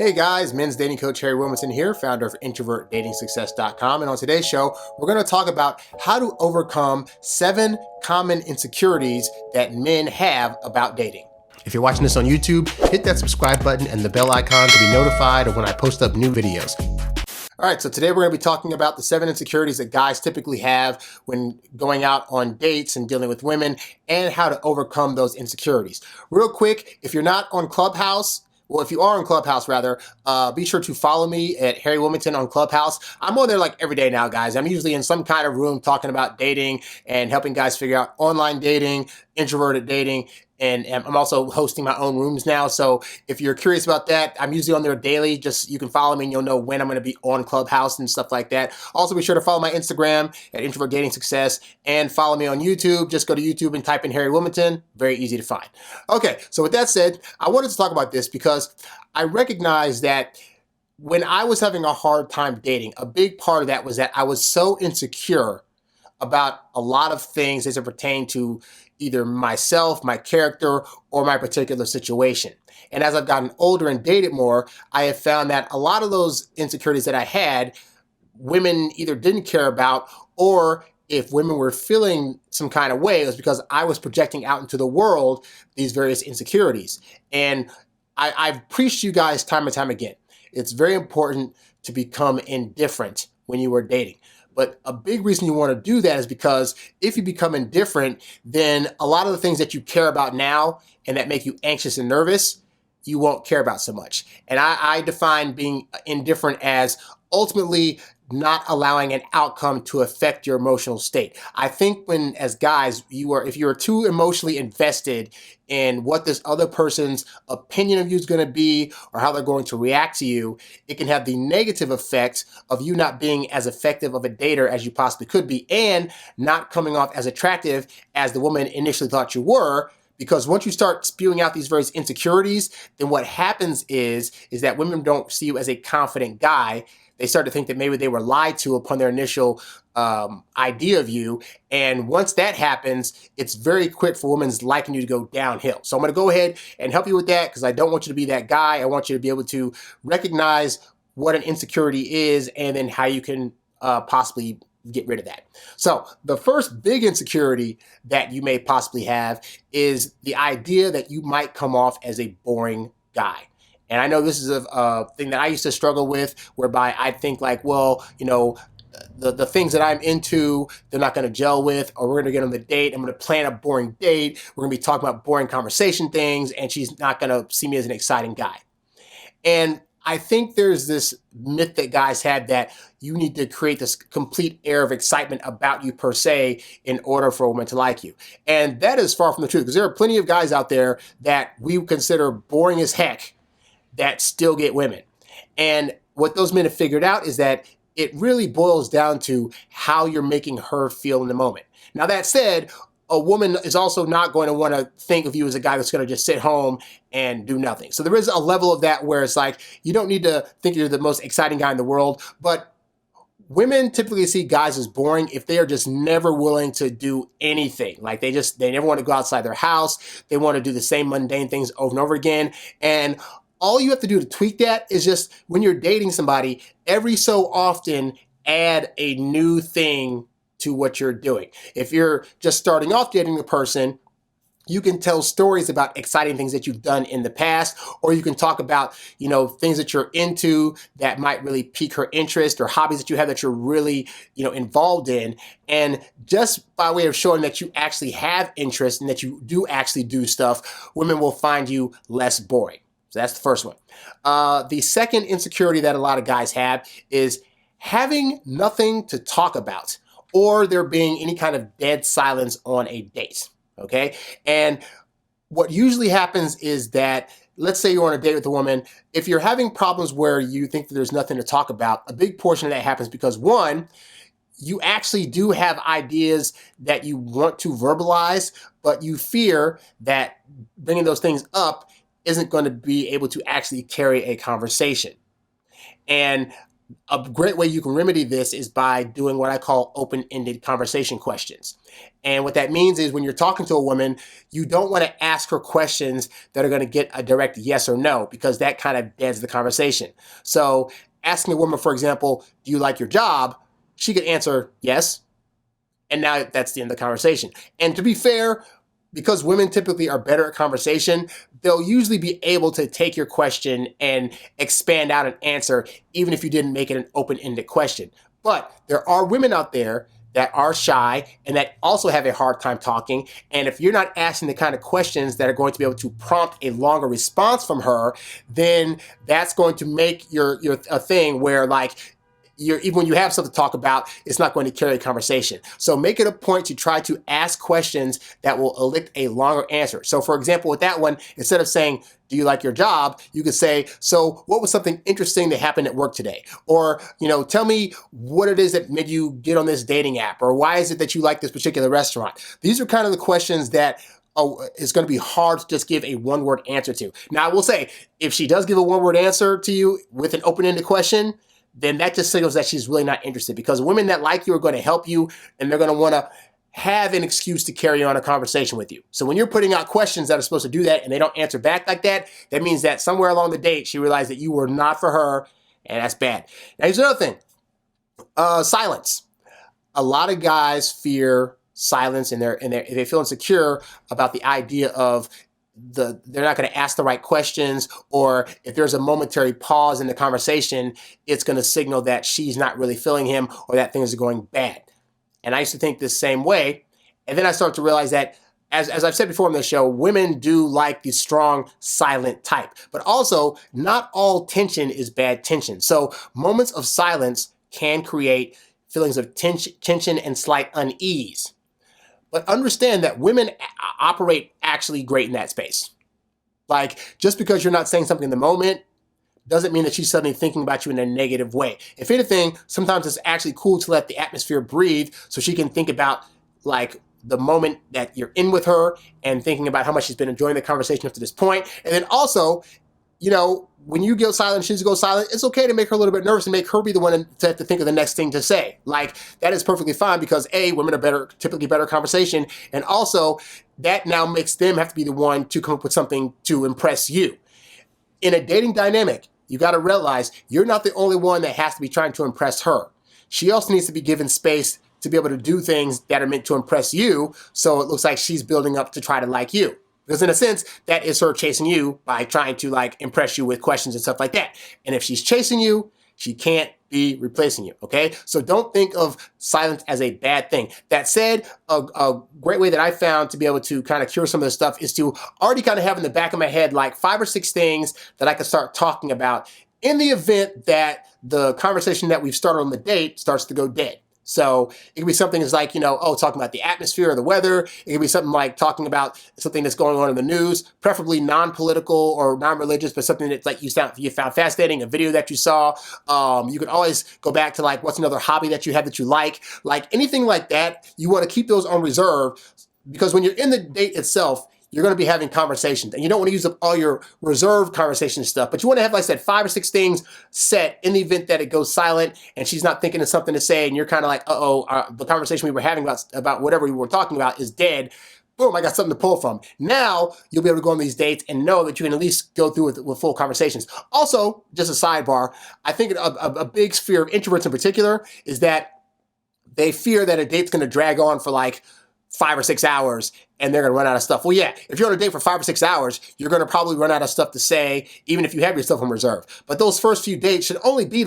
Hey guys, men's dating coach HarryWilmington here, founder of IntrovertDatingSuccess.com. And on today's show, we're going to talk about how to overcome 7 common insecurities that men have about dating. If you're watching this on YouTube, hit that subscribe button and the bell icon to be notified of when I post up new videos. All right, so today we're going to be talking about the 7 insecurities that guys typically have when going out on dates and dealing with women and how to overcome those insecurities. Real quick, if you're not on Clubhouse, if you are on Clubhouse, be sure to follow me at HarryWilmington on Clubhouse. I'm on there like every day now, guys. I'm usually in some kind of room talking about dating and helping guys figure out online dating, introverted dating, and I'm also hosting my own rooms now. So if you're curious about that, I'm usually on there daily. Just you can follow me and you'll know when I'm going to be on Clubhouse and stuff like that. Also, be sure to follow my Instagram at Introvert Dating Success and follow me on YouTube. Just go to YouTube and type in Harry Wilmington. Very easy to find. Okay, so with that said, I wanted to talk about this because I recognize that when I was having a hard time dating, a big part of that was that I was so insecure about a lot of things as it pertained to either myself, my character, or my particular situation. And as I've gotten older and dated more, I have found that a lot of those insecurities that I had, women either didn't care about, or if women were feeling some kind of way, it was because I was projecting out into the world these various insecurities. And I've preached to you guys time and time again, it's very important to become indifferent when you are dating. But a big reason you want to do that is because if you become indifferent, then a lot of the things that you care about now and that make you anxious and nervous, you won't care about so much. And I define being indifferent as ultimately not allowing an outcome to affect your emotional state. I think when, as guys, if you're too emotionally invested in what this other person's opinion of you is going to be or how they're going to react to you, it can have the negative effect of you not being as effective of a dater as you possibly could be and not coming off as attractive as the woman initially thought you were. Because once you start spewing out these various insecurities, then what happens is that women don't see you as a confident guy. They start to think that maybe they were lied to upon their initial idea of you. And once that happens, it's very quick for women's liking you to go downhill. So I'm going to go ahead and help you with that because I don't want you to be that guy. I want you to be able to recognize what an insecurity is and then how you can possibly get rid of that. So the first big insecurity that you may possibly have is the idea that you might come off as a boring guy. And I know this is a thing that I used to struggle with, whereby I think like, well, the things that I'm into, they're not going to gel with, or we're going to get on the date. I'm going to plan a boring date. We're going to be talking about boring conversation things, and she's not going to see me as an exciting guy. And I think there's this myth that guys have that you need to create this complete air of excitement about you per se in order for a woman to like you. And that is far from the truth because there are plenty of guys out there that we consider boring as heck that still get women. And what those men have figured out is that it really boils down to how you're making her feel in the moment. Now, that said, a woman is also not going to want to think of you as a guy that's going to just sit home and do nothing. So there is a level of that where it's like, you don't need to think you're the most exciting guy in the world, but women typically see guys as boring if they are just never willing to do anything. Like they never want to go outside their house. They want to do the same mundane things over and over again. And all you have to do to tweak that is just when you're dating somebody, every so often add a new thing to what you're doing. If you're just starting off dating a person, you can tell stories about exciting things that you've done in the past, or you can talk about, things that you're into that might really pique her interest or hobbies that you have that you're really, involved in. And just by way of showing that you actually have interest and that you do actually do stuff, women will find you less boring. So that's the first one. The second insecurity that a lot of guys have is having nothing to talk about, or there being any kind of dead silence on a date, okay? And what usually happens is that, let's say you're on a date with a woman, if you're having problems where you think that there's nothing to talk about, a big portion of that happens because, one, you actually do have ideas that you want to verbalize, but you fear that bringing those things up isn't going to be able to actually carry a conversation. And A great way you can remedy this is by doing what I call open-ended conversation questions. And what that means is when you're talking to a woman, you don't want to ask her questions that are going to get a direct yes or no, because that kind of deads the conversation. So asking a woman, for example, do you like your job? She could answer yes. And now that's the end of the conversation. And to be fair, because women typically are better at conversation, they'll usually be able to take your question and expand out an answer, even if you didn't make it an open-ended question. But there are women out there that are shy and that also have a hard time talking. And if you're not asking the kind of questions that are going to be able to prompt a longer response from her, then that's going to make your a thing where like, even when you have something to talk about, it's not going to carry a conversation. So make it a point to try to ask questions that will elicit a longer answer. So for example, with that one, instead of saying, do you like your job? You could say, so what was something interesting that happened at work today? Or, tell me what it is that made you get on this dating app, or why is it that you like this particular restaurant? These are kind of the questions that it's going to be hard to just give a one-word answer to. Now, I will say, if she does give a one-word answer to you with an open-ended question, then that just signals that she's really not interested, because women that like you are going to help you, and they're going to want to have an excuse to carry on a conversation with you. So when you're putting out questions that are supposed to do that and they don't answer back like that, that means that somewhere along the date, she realized that you were not for her, and that's bad. Now, here's another thing. Silence. A lot of guys fear silence, and they feel insecure about the idea of they're not going to ask the right questions, or if there's a momentary pause in the conversation, it's going to signal that she's not really feeling him, or that things are going bad. And I used to think the same way. And then I started to realize that, as I've said before on the show, women do like the strong, silent type. But also, not all tension is bad tension. So moments of silence can create feelings of tension and slight unease. But understand that women operate actually great in that space. Like, just because you're not saying something in the moment doesn't mean that she's suddenly thinking about you in a negative way. If anything, sometimes it's actually cool to let the atmosphere breathe so she can think about, like, the moment that you're in with her and thinking about how much she's been enjoying the conversation up to this point. And then also, when you go silent, she goes silent, it's okay to make her a little bit nervous and make her be the one to have to think of the next thing to say. Like, that is perfectly fine, because A, women are typically better conversation. And also, that now makes them have to be the one to come up with something to impress you. In a dating dynamic, you got to realize you're not the only one that has to be trying to impress her. She also needs to be given space to be able to do things that are meant to impress you, so it looks like she's building up to try to like you. Because in a sense, that is her chasing you by trying to impress you with questions and stuff like that. And if she's chasing you, she can't be replacing you, okay? So don't think of silence as a bad thing. That said, a great way that I found to be able to kind of cure some of this stuff is to already kind of have in the back of my head 5 or 6 things that I could start talking about in the event that the conversation that we've started on the date starts to go dead. So it could be something that's talking about the atmosphere or the weather. It could be something like talking about something that's going on in the news, preferably non-political or non-religious, but something that's you found fascinating, a video that you saw. You can always go back to what's another hobby that you have that you like anything like that. You want to keep those on reserve, because when you're in the date itself, you're going to be having conversations, and you don't want to use up all your reserved conversation stuff, but you want to have, like I said, 5 or 6 things set in the event that it goes silent and she's not thinking of something to say, and you're kind of like, the conversation we were having about whatever we were talking about is dead. Boom, I got something to pull from. Now you'll be able to go on these dates and know that you can at least go through with full conversations. Also, just a sidebar, I think a big fear of introverts in particular is that they fear that a date's going to drag on for 5 or 6 hours, and they're going to run out of stuff. Well, yeah, if you're on a date for 5 or 6 hours, you're going to probably run out of stuff to say, even if you have yourself on reserve. But those first few dates should only be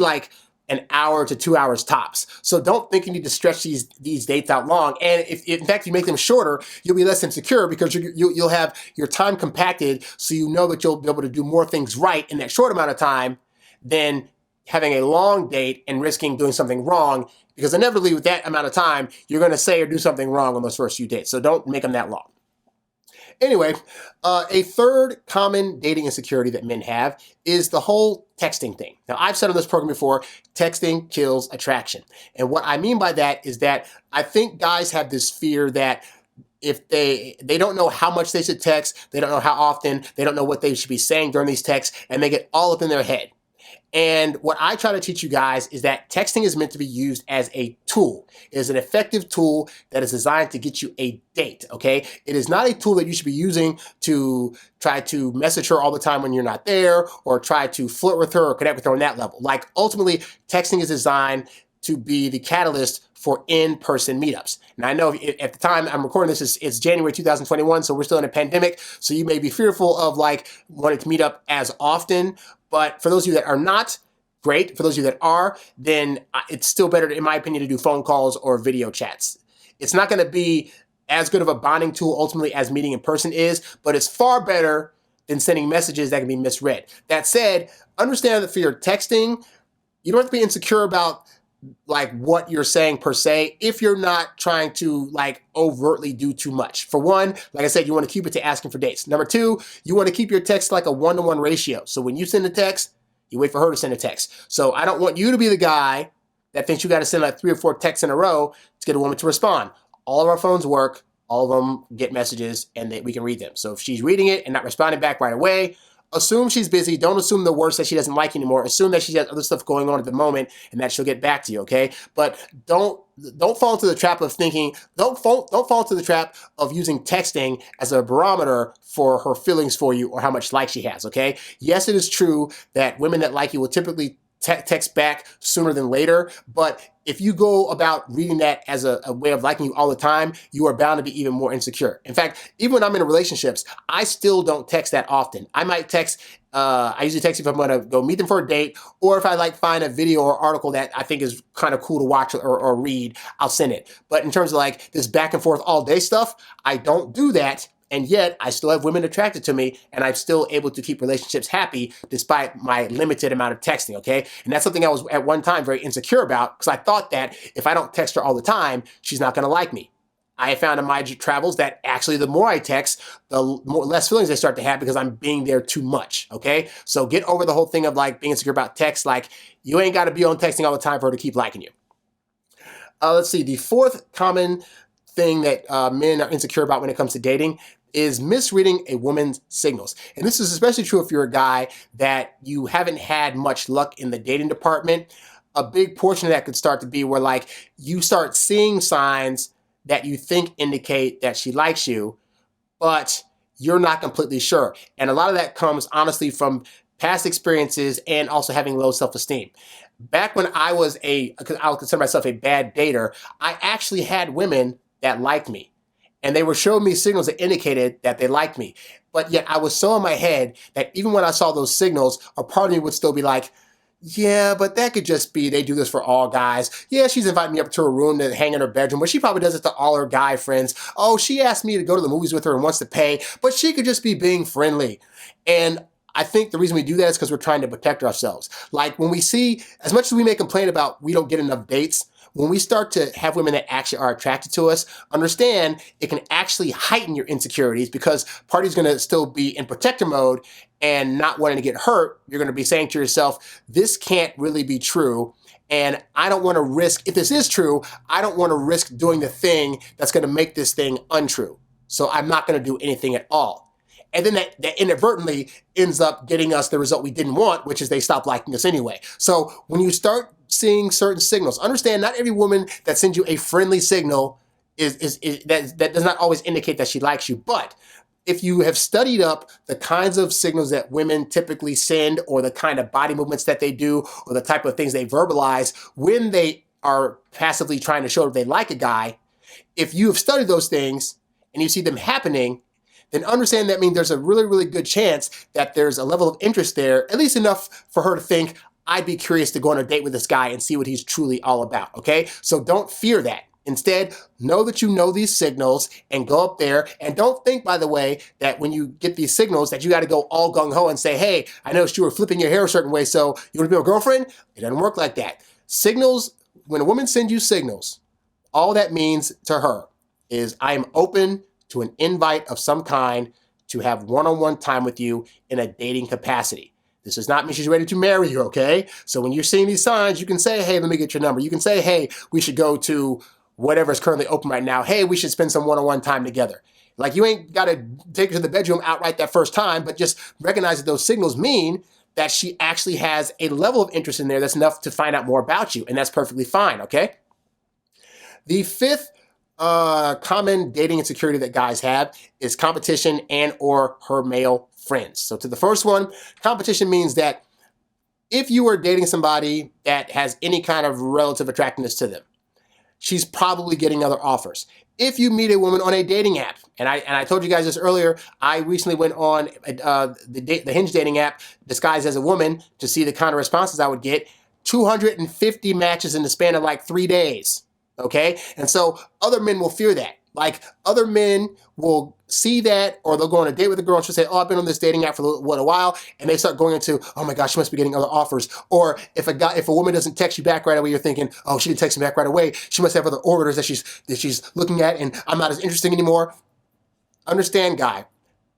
an hour to 2 hours tops. So don't think you need to stretch these dates out long. And if in fact you make them shorter, you'll be less insecure, because you'll have your time compacted, so you know that you'll be able to do more things right in that short amount of time than having a long date and risking doing something wrong, because inevitably with that amount of time, you're going to say or do something wrong on those first few dates. So don't make them that long. Anyway, a third common dating insecurity that men have is the whole texting thing. Now, I've said on this program before, texting kills attraction. And what I mean by that is that I think guys have this fear that if they don't know how much they should text, they don't know how often, they don't know what they should be saying during these texts, and they get all up in their head. And what I try to teach you guys is that texting is meant to be used as a tool. It is an effective tool that is designed to get you a date, okay? It is not a tool that you should be using to try to message her all the time when you're not there, or try to flirt with her or connect with her on that level. Like, ultimately, texting is designed to be the catalyst for in-person meetups. And I know at the time I'm recording this, it's January 2021, so we're still in a pandemic, so you may be fearful of like wanting to meet up as often. But for those of you that are not, great. For those of you that are, then it's still better, in my opinion, to do phone calls or video chats. It's not going to be as good of a bonding tool ultimately as meeting in person is, but it's far better than sending messages that can be misread. That said, understand that for your texting, you don't have to be insecure about like what you're saying per se, if you're not trying to like overtly do too much. For one, like I said, you want to keep it to asking for dates. Number two, you want to keep your text like a 1-to-1 ratio. So when you send a text, you wait for her to send a text. So I don't want you to be the guy that thinks you got to send like 3 or 4 texts in a row to get a woman to respond. All of our phones work. All of them get messages and we can read them. So if she's reading it and not responding back right away, assume she's busy. Don't assume the worst, that she doesn't like you anymore. Assume that she has other stuff going on at the moment and that she'll get back to you, okay? But don't fall into the trap of thinking, don't fall into the trap of using texting as a barometer for her feelings for you or how much like she has, okay? Yes, it is true that women that like you will typically text back sooner than later, but if you go about reading that as a way of liking you all the time, you are bound to be even more insecure. In fact, even when I'm in relationships, I still don't text that often. I might text, I usually text if I'm gonna go meet them for a date, or if I like find a video or article that I think is kind of cool to watch or read, I'll send it. But in terms of like this back and forth all day stuff, I don't do that. And yet I still have women attracted to me, and I'm still able to keep relationships happy despite my limited amount of texting, okay? And that's something I was at one time very insecure about, because I thought that if I don't text her all the time, she's not gonna like me. I have found in my travels that actually the more I text, the less feelings I start to have because I'm being there too much, okay? So get over the whole thing of like being insecure about text. Like, you ain't gotta be on texting all the time for her to keep liking you. Let's see, the fourth common thing that men are insecure about when it comes to dating is misreading a woman's signals. And this is especially true if you're a guy that you haven't had much luck in the dating department. A big portion of that could start to be where like you start seeing signs that you think indicate that she likes you, but you're not completely sure. And a lot of that comes honestly from past experiences and also having low self-esteem. Back when I would consider myself a bad dater, I actually had women that liked me. And they were showing me signals that indicated that they liked me. But yet I was so in my head that even when I saw those signals, a part of me would still be like, yeah, but that could just be, they do this for all guys. Yeah, she's inviting me up to her room to hang in her bedroom, but she probably does it to all her guy friends. Oh, she asked me to go to the movies with her and wants to pay, but she could just be being friendly. And I think the reason we do that is because we're trying to protect ourselves. Like when we see, as much as we may complain about we don't get enough dates, when we start to have women that actually are attracted to us, understand it can actually heighten your insecurities, because party's going to still be in protector mode and not wanting to get hurt. You're going to be saying to yourself, this can't really be true. And I don't want to risk, if this is true, I don't want to risk doing the thing that's going to make this thing untrue. So I'm not going to do anything at all. And then that inadvertently ends up getting us the result we didn't want, which is they stop liking us anyway. So when you start seeing certain signals, understand not every woman that sends you a friendly signal that does not always indicate that she likes you. But if you have studied up the kinds of signals that women typically send, or the kind of body movements that they do, or the type of things they verbalize when they are passively trying to show that they like a guy, if you have studied those things and you see them happening, then understand that means there's a really, really good chance that there's a level of interest there, at least enough for her to think, I'd be curious to go on a date with this guy and see what he's truly all about, okay? So don't fear that. Instead, know that you know these signals and go up there. And don't think, by the way, that when you get these signals that you got to go all gung-ho and say, hey, I noticed you were flipping your hair a certain way, so you want to be my girlfriend? It doesn't work like that. Signals, when a woman sends you signals, all that means to her is I am open to an invite of some kind to have one-on-one time with you in a dating capacity. This does not mean she's ready to marry you, okay? So when you're seeing these signs, you can say, hey, let me get your number. You can say, hey, we should go to whatever is currently open right now. Hey, we should spend some one-on-one time together. Like, you ain't got to take her to the bedroom outright that first time, but just recognize that those signals mean that she actually has a level of interest in there that's enough to find out more about you, and that's perfectly fine, okay? The fifth common dating insecurity that guys have is competition and or her male friends. So to the first one, competition means that if you are dating somebody that has any kind of relative attractiveness to them, she's probably getting other offers. If you meet a woman on a dating app, and I told you guys this earlier, I recently went on the Hinge dating app disguised as a woman to see the kind of responses I would get. 250 matches in the span of like 3 days, okay? And so other men will fear that. Like other men will see that, or they'll go on a date with a girl and she'll say, oh, I've been on this dating app for a while, and they start going into, oh my gosh, she must be getting other offers. Or if a woman doesn't text you back right away, you're thinking, oh, she didn't text me back right away. She must have other orders that she's looking at, and I'm not as interesting anymore. Understand, guy,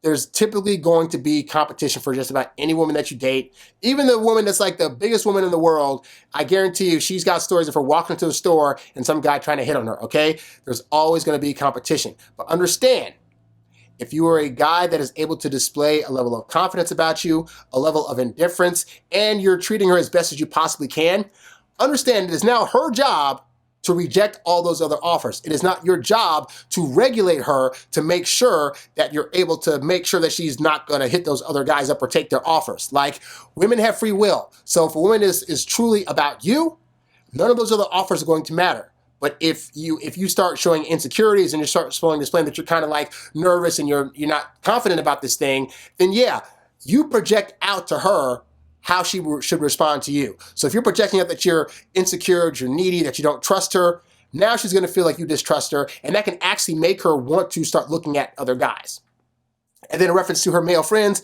there's typically going to be competition for just about any woman that you date. Even the woman that's like the biggest woman in the world, I guarantee you she's got stories of her walking into a store and some guy trying to hit on her, okay? There's always going to be competition. But understand, if you are a guy that is able to display a level of confidence about you, a level of indifference, and you're treating her as best as you possibly can, understand it is now her job to reject all those other offers. It is not your job to regulate her to make sure that you're able to make sure that she's not going to hit those other guys up or take their offers. Like, women have free will. So if a woman is truly about you, none of those other offers are going to matter. But if you start showing insecurities and you start displaying that you're kind of like nervous and you're not confident about this thing, then yeah, you project out to her how she should respond to you. So if you're projecting out that you're insecure, that you're needy, that you don't trust her, now she's going to feel like you distrust her, and that can actually make her want to start looking at other guys. And then in reference to her male friends,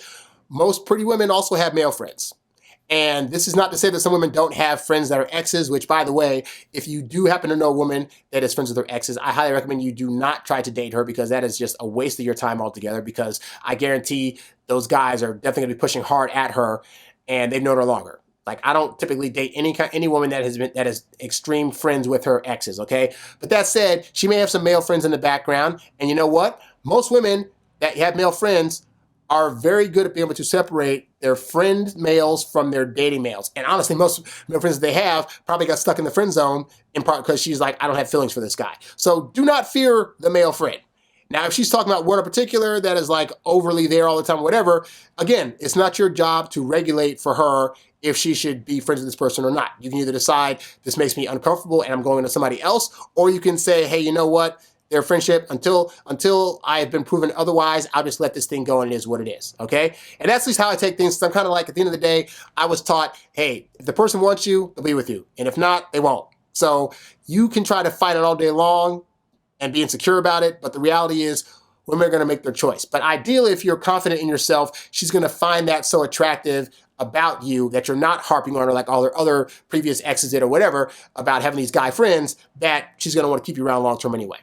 most pretty women also have male friends. And this is not to say that some women don't have friends that are exes, which, by the way, if you do happen to know a woman that is friends with her exes, I highly recommend you do not try to date her, because that is just a waste of your time altogether, because I guarantee those guys are definitely going to be pushing hard at her, and they've known her longer. Like, I don't typically date any woman that is extreme friends with her exes, okay? But that said, she may have some male friends in the background, and you know what? Most women that have male friends are very good at being able to separate their friend males from their dating males. And honestly, most male friends that they have probably got stuck in the friend zone, in part because she's like, I don't have feelings for this guy. So do not fear the male friend. Now, if she's talking about one in particular that is like overly there all the time, whatever, again, it's not your job to regulate for her if she should be friends with this person or not. You can either decide, this makes me uncomfortable and I'm going to somebody else, or you can say, hey, you know what? Their friendship, until I have been proven otherwise, I'll just let this thing go, and it is what it is, okay? And that's at least how I take things. So I'm kind of like, at the end of the day, I was taught, hey, if the person wants you, they'll be with you. And if not, they won't. So you can try to fight it all day long and be insecure about it, but the reality is women are going to make their choice. But ideally, if you're confident in yourself, she's going to find that so attractive about you that you're not harping on her like all her other previous exes did or whatever about having these guy friends, that she's going to want to keep you around long term anyway.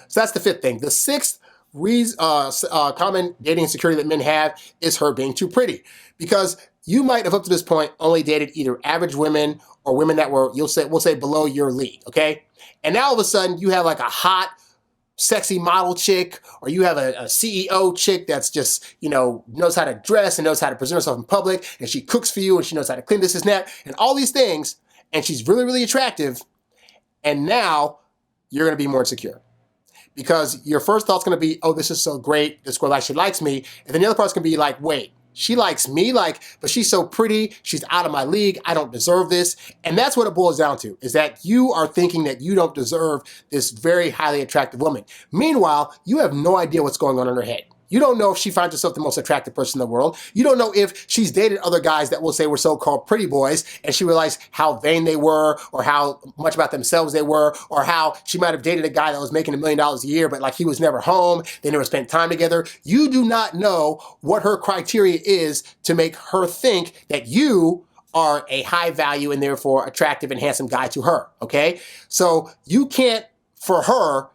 So that's the fifth thing. The sixth common dating insecurity that men have is her being too pretty. Because you might have up to this point only dated either average women or women that were, we'll say below your league, okay? And now all of a sudden you have like a hot, sexy model chick, or you have a CEO chick that's just, knows how to dress and knows how to present herself in public, and she cooks for you, and she knows how to clean this and that, and all these things, and she's really, really attractive, and now you're going to be more insecure. Because your first thought's going to be, oh, this is so great, this girl actually likes me, and then the other part's going to be like, wait, she likes me, but she's so pretty, she's out of my league, I don't deserve this. And that's what it boils down to, is that you are thinking that you don't deserve this very highly attractive woman. Meanwhile, you have no idea what's going on in her head. You don't know if she finds herself the most attractive person in the world. You don't know if she's dated other guys that we'll say were so-called pretty boys, and she realized how vain they were, or how much about themselves they were, or how she might have dated a guy that was making $1 million a year, but like he was never home, they never spent time together. You do not know what her criteria is to make her think that you are a high value and therefore attractive and handsome guy to her, okay? So you can't, for her,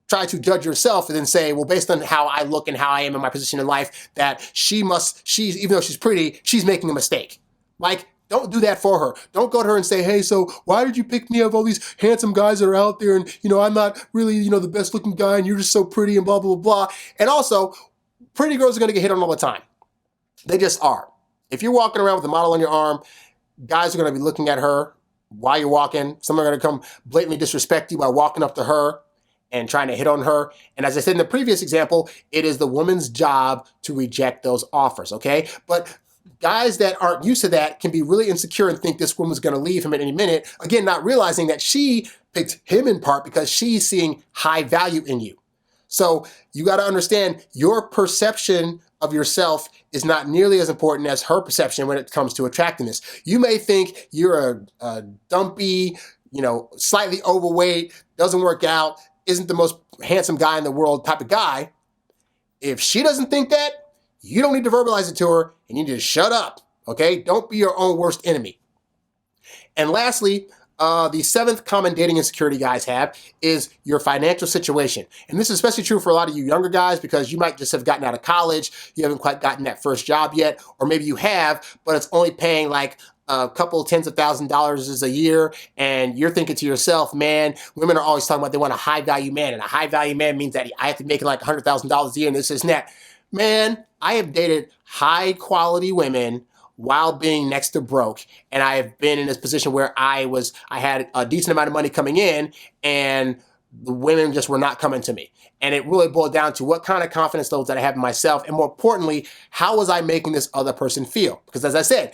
try to judge yourself and then say, well, based on how I look and how I am in my position in life, that she's even though she's pretty, she's making a mistake. Like, don't do that for her. Don't go to her and say, hey, so why did you pick me of all these handsome guys that are out there, and, I'm not really, the best looking guy, and you're just so pretty, and blah, blah, blah, blah. And also, pretty girls are going to get hit on all the time. They just are. If you're walking around with a model on your arm, guys are going to be looking at her while you're walking. Some are going to come blatantly disrespect you by walking up to her and trying to hit on her. And as I said in the previous example, it is the woman's job to reject those offers, okay? But guys that aren't used to that can be really insecure and think this woman's going to leave him at any minute. Again, not realizing that she picked him in part because she's seeing high value in you. So you got to understand your perception of yourself is not nearly as important as her perception when it comes to attractiveness. You may think you're a dumpy, slightly overweight, doesn't work out, isn't the most handsome guy in the world type of guy. If she doesn't think that, you don't need to verbalize it to her, and you need to shut up, okay? Don't be your own worst enemy. And lastly, the seventh common dating insecurity guys have is your financial situation. And this is especially true for a lot of you younger guys because you might just have gotten out of college, you haven't quite gotten that first job yet, or maybe you have, but it's only paying like a couple tens of $1,000s a year, and you're thinking to yourself, man, women are always talking about they want a high value man, and a high value man means that I have to make like $100,000 a year and this and that. Man, I have dated high quality women while being next to broke. And I have been in this position where I had a decent amount of money coming in and the women just were not coming to me. And it really boiled down to what kind of confidence levels that I have in myself. And more importantly, how was I making this other person feel? Because as I said,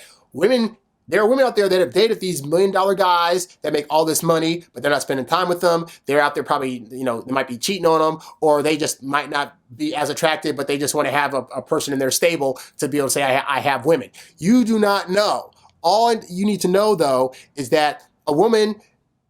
there are women out there that have dated these $1 million guys that make all this money, but they're not spending time with them. They're out there probably, they might be cheating on them, or they just might not be as attractive, but they just want to have a person in their stable to be able to say, I have women. You do not know. All you need to know, though, is that a woman,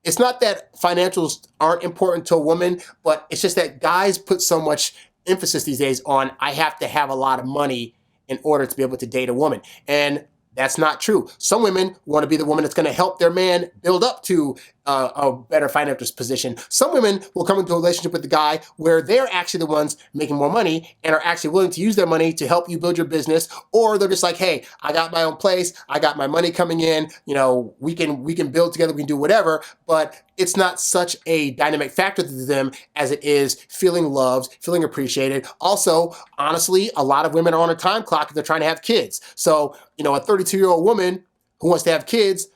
it's not that financials aren't important to a woman, but it's just that guys put so much emphasis these days on, I have to have a lot of money in order to be able to date a woman. And that's not true. Some women want to be the woman that's going to help their man build up to a better financial position. Some women will come into a relationship with the guy where they're actually the ones making more money and are actually willing to use their money to help you build your business. Or they're just like, hey, I got my own place. I got my money coming in. We can build together. We can do whatever. But it's not such a dynamic factor to them as it is feeling loved, feeling appreciated. Also, honestly, a lot of women are on a time clock if they're trying to have kids. So, a 32-year-old woman who wants to have kids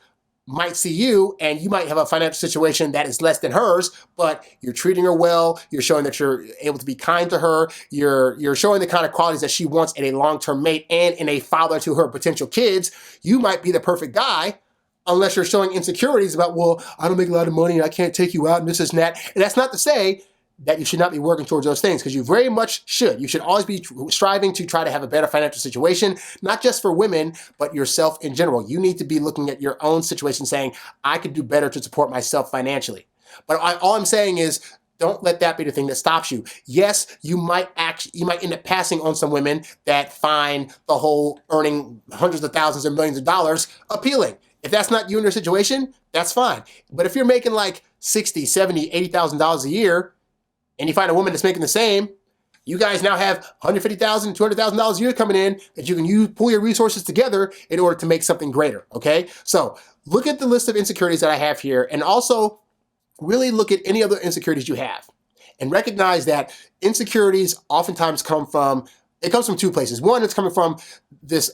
might see you, and you might have a financial situation that is less than hers, but you're treating her well. You're showing that you're able to be kind to her. You're showing the kind of qualities that she wants in a long-term mate and in a father to her potential kids. You might be the perfect guy, unless you're showing insecurities about, well, I don't make a lot of money and I can't take you out and this and that. And that's not to say that you should not be working towards those things, because you very much should. You should always be striving to try to have a better financial situation, not just for women, but yourself in general. You need to be looking at your own situation saying, I could do better to support myself financially. But all I'm saying is, don't let that be the thing that stops you. Yes, you might end up passing on some women that find the whole earning hundreds of thousands or millions of dollars appealing. If that's not you in your situation, that's fine. But if you're making like $60,000, $70,000, $80,000 a year, and you find a woman that's making the same, you guys now have $150,000, $200,000 a year coming in that you can pull your resources together in order to make something greater, okay? So look at the list of insecurities that I have here, and also really look at any other insecurities you have. And recognize that insecurities oftentimes comes from two places. One, it's coming from this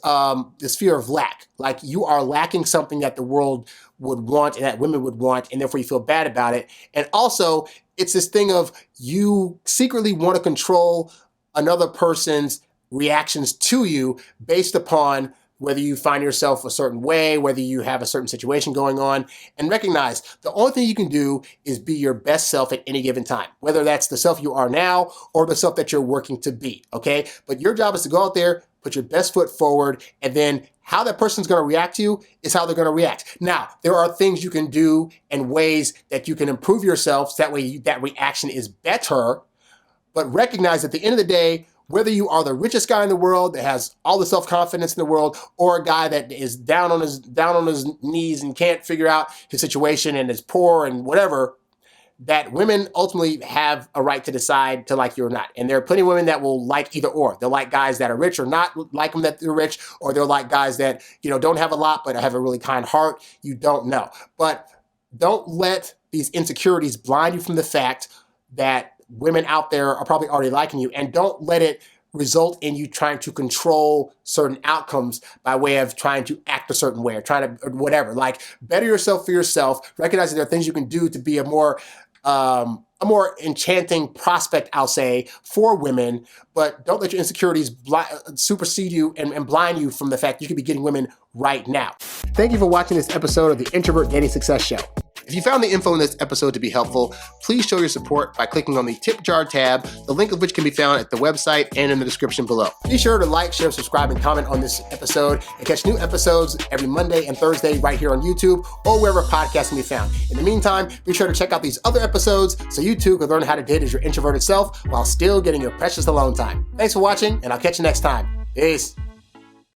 fear of lack. Like you are lacking something that the world would want and that women would want, and therefore you feel bad about it. And also, it's this thing of you secretly want to control another person's reactions to you based upon whether you find yourself a certain way, whether you have a certain situation going on, and recognize the only thing you can do is be your best self at any given time, whether that's the self you are now or the self that you're working to be, okay? But your job is to go out there, put your best foot forward, and then how that person's going to react to you is how they're going to react. Now, there are things you can do and ways that you can improve yourself so that way that reaction is better, but recognize at the end of the day, whether you are the richest guy in the world that has all the self-confidence in the world, or a guy that is down on his knees and can't figure out his situation and is poor and whatever, that women ultimately have a right to decide to like you or not. And there are plenty of women that will like either or. They'll like guys that are rich or not like them that they're rich, or they'll like guys that, don't have a lot but have a really kind heart. You don't know. But don't let these insecurities blind you from the fact that women out there are probably already liking you, and don't let it result in you trying to control certain outcomes by way of trying to act a certain way or trying to, or whatever. Like, better yourself for yourself, recognize that there are things you can do to be a more enchanting prospect, I'll say, for women, but don't let your insecurities supersede you and blind you from the fact you could be getting women right now. Thank you for watching this episode of the Introvert Dating Success Show. If you found the info in this episode to be helpful, please show your support by clicking on the tip jar tab, the link of which can be found at the website and in the description below. Be sure to like, share, subscribe, and comment on this episode, and catch new episodes every Monday and Thursday right here on YouTube or wherever podcasts can be found. In the meantime, be sure to check out these other episodes so you too can learn how to date as your introverted self while still getting your precious alone time. Thanks for watching, and I'll catch you next time. Peace.